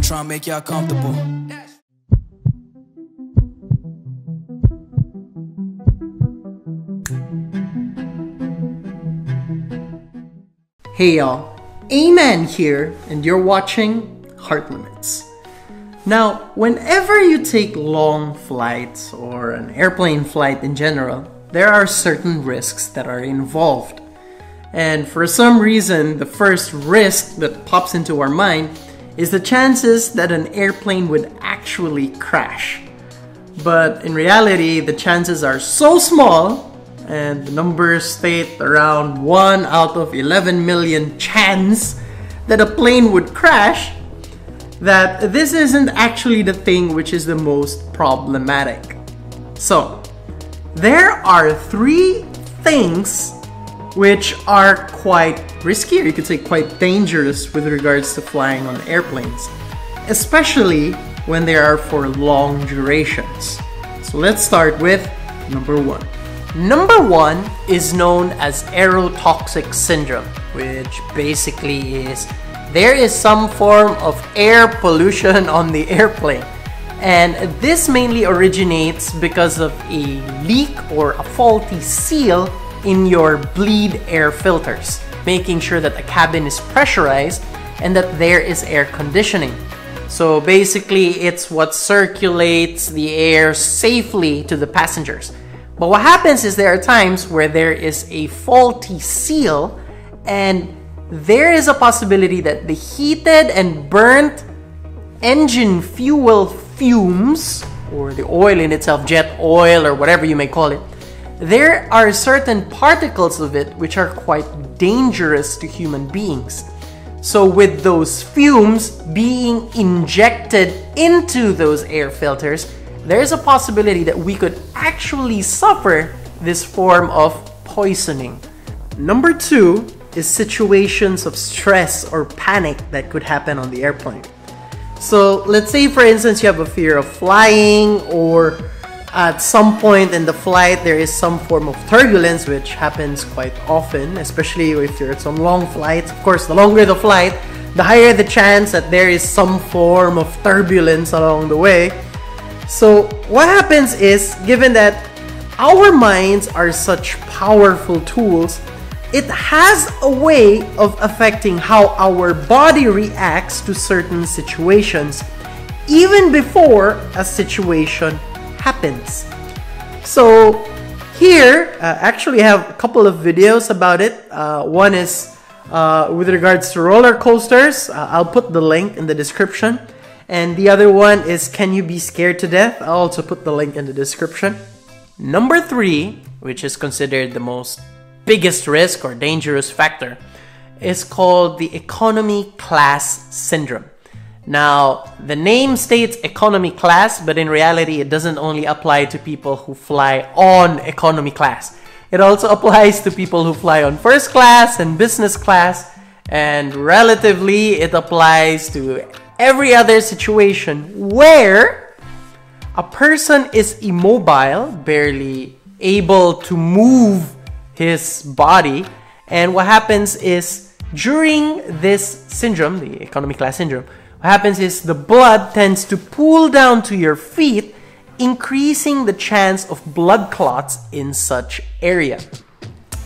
trying to make y'all comfortable. Hey y'all, Aman here, and you're watching Heart Limits. Now, whenever you take long flights or an airplane flight in general, there are certain risks that are involved. And for some reason, the first risk that pops into our mind is the chances that an airplane would actually crash. But in reality, the chances are so small, and the numbers state around 1 out of 11 million chance that a plane would crash, that this isn't actually the thing which is the most problematic. So, there are 3 things which are quite risky, or you could say quite dangerous with regards to flying on airplanes, especially when they are for long durations. So let's start with number 1. Number 1 is known as Aerotoxic Syndrome, which basically is there is some form of air pollution on the airplane. And this mainly originates because of a leak or a faulty seal in your bleed air filters, making sure that the cabin is pressurized and that there is air conditioning. So basically, it's what circulates the air safely to the passengers. But what happens is there are times where there is a faulty seal and there is a possibility that the heated and burnt engine fuel fumes, or the oil in itself, jet oil or whatever you may call it, there are certain particles of it which are quite dangerous to human beings. So with those fumes being injected into those air filters, there's a possibility that we could actually suffer this form of poisoning. Number 2 is situations of stress or panic that could happen on the airplane. So let's say, for instance, you have a fear of flying, or at some point in the flight there is some form of turbulence, which happens quite often, especially if you're at some long flights. Of course, the longer the flight, the higher the chance that there is some form of turbulence along the way. So what happens is, given that our minds are such powerful tools, it has a way of affecting how our body reacts to certain situations, even before a situation happens. So here, actually I have a couple of videos about it. One is with regards to roller coasters. I'll put the link in the description. And the other one is, can you be scared to death? I'll also put the link in the description. Number 3, which is considered the most biggest risk or dangerous factor, is called the economy class syndrome. Now, the name states economy class, but in reality, it doesn't only apply to people who fly on economy class. It also applies to people who fly on first class and business class, and relatively, it applies to every other situation where a person is immobile, barely able to move his body, and what happens is, during this syndrome, the economy class syndrome, what happens is the blood tends to pool down to your feet, increasing the chance of blood clots in such area.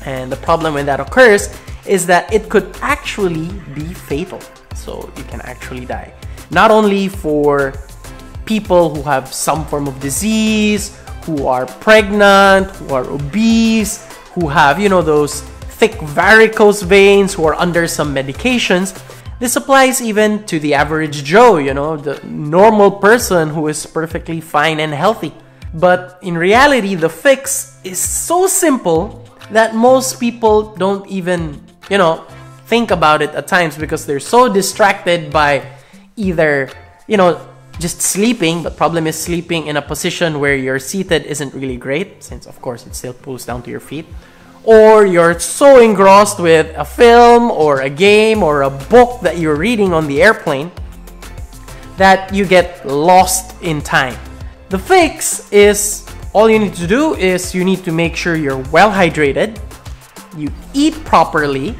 And the problem when that occurs is that it could actually be fatal. So you can actually die. Not only for people who have some form of disease, who are pregnant, who are obese, who have, those thick varicose veins, who are under some medications. This applies even to the average Joe, the normal person who is perfectly fine and healthy. But in reality, the fix is so simple that most people don't even, think about it at times, because they're so distracted by either, just sleeping. But problem is, sleeping in a position where you're seated isn't really great, since of course it still pulls down to your feet. Or you're so engrossed with a film or a game or a book that you're reading on the airplane that you get lost in time. The fix is, all you need to do is you need to make sure you're well hydrated, you eat properly,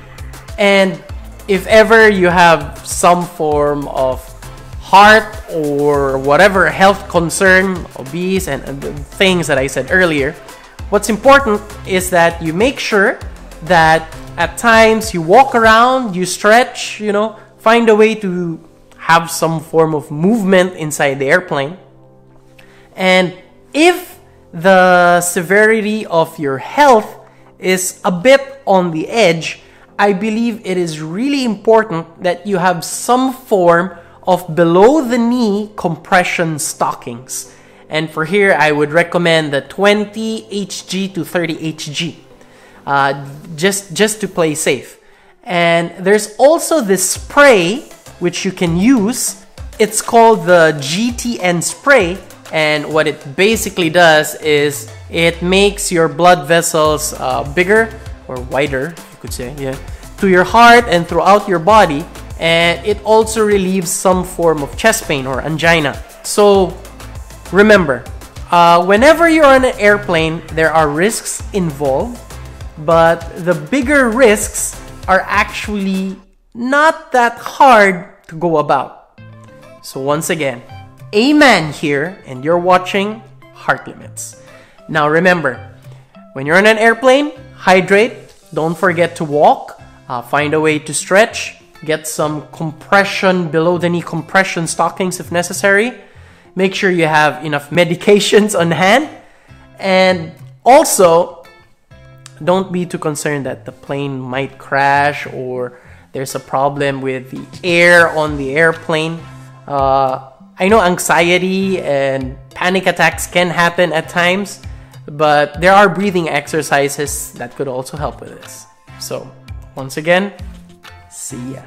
and if ever you have some form of heart or whatever health concern, obese, and the things that I said earlier, what's important is that you make sure that at times you walk around, you stretch, you know, find a way to have some form of movement inside the airplane. And if the severity of your health is a bit on the edge, I believe it is really important that you have some form of below the knee compression stockings. And for here, I would recommend the 20 Hg to 30 Hg, just to play safe. And there's also this spray which you can use. It's called the GTN spray, and what it basically does is it makes your blood vessels bigger or wider, you could say, yeah, to your heart and throughout your body, and it also relieves some form of chest pain or angina. So remember, whenever you're on an airplane, there are risks involved, but the bigger risks are actually not that hard to go about. So once again, Aman here, and you're watching Heart Limits. Now remember, when you're on an airplane, hydrate, don't forget to walk, find a way to stretch, get some compression, below the knee compression stockings if necessary. Make sure you have enough medications on hand, and also don't be too concerned that the plane might crash or there's a problem with the air on the airplane. I know anxiety and panic attacks can happen at times, but there are breathing exercises that could also help with this. So, once again, see ya.